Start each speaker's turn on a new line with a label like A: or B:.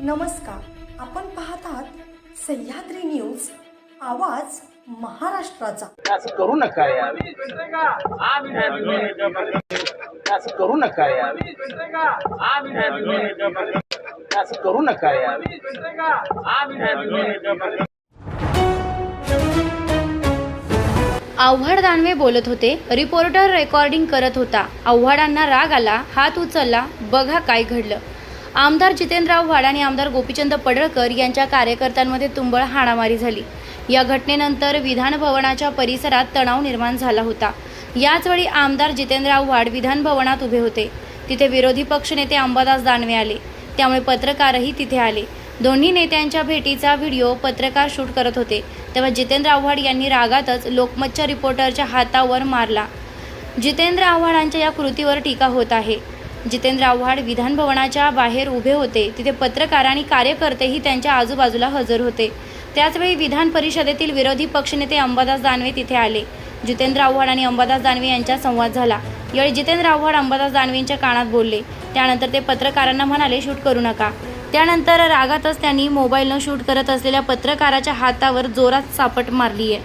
A: नमस्कार, आपण पाहत आहात सह्याद्री न्यूज, आवाज महाराष्ट्राचा।
B: असं करू नका यार, असं करू नका यार, असं करू नका यार।
C: आव्हाड दानवे बोलत होते। रिपोर्टर रेकॉर्डिंग करत होता। आव्हाडांना राग आला, हात उचलला, बघा काय घडलं। आमदार जितेंद्र आव्हाड आणि आमदार गोपीचंद पडळकर यांच्या कार्यकर्त्यांमध्ये तुंबळ हाणामारी झाली। या घटनेनंतर विधान भवनाच्या परिसरात तणाव निर्माण झाला होता। याचवेळी आमदार जितेंद्र आव्हाड विधान भवनात उभे होते। तिथे विरोधी पक्षनेते अंबादास दानवे आले, त्यामुळे पत्रकारही तिथे आले। दोन्ही नेत्यांच्या भेटीचा व्हिडिओ पत्रकार शूट करत होते, तेव्हा जितेंद्र आव्हाड यांनी रागातच लोकमतच्या रिपोर्टरच्या हातावर मारला। जितेंद्र आव्हाडांच्या या कृतीवर टीका होत आहे। जितेंद्र आव्हाड विधान भवनाच्या बाहेर उभे होते, तिथे पत्रकार आणि कार्यकर्तेही त्यांच्या आजूबाजूला हजर होते। त्याचवेळी विधान परिषदेतील विरोधी पक्षनेते अंबादास दानवे तिथे आले। जितेंद्र आव्हाड आणि अंबादास दानवे यांचा संवाद झाला। यावेळी जितेंद्र आव्हाड अंबादास दानवेंच्या कानात बोलले। त्यानंतर ते पत्रकारांना म्हणाले, शूट करू नका। त्यानंतर रागातच त्यांनी मोबाईलनं शूट करत असलेल्या पत्रकाराच्या हातावर जोरात चापट मारली आहे।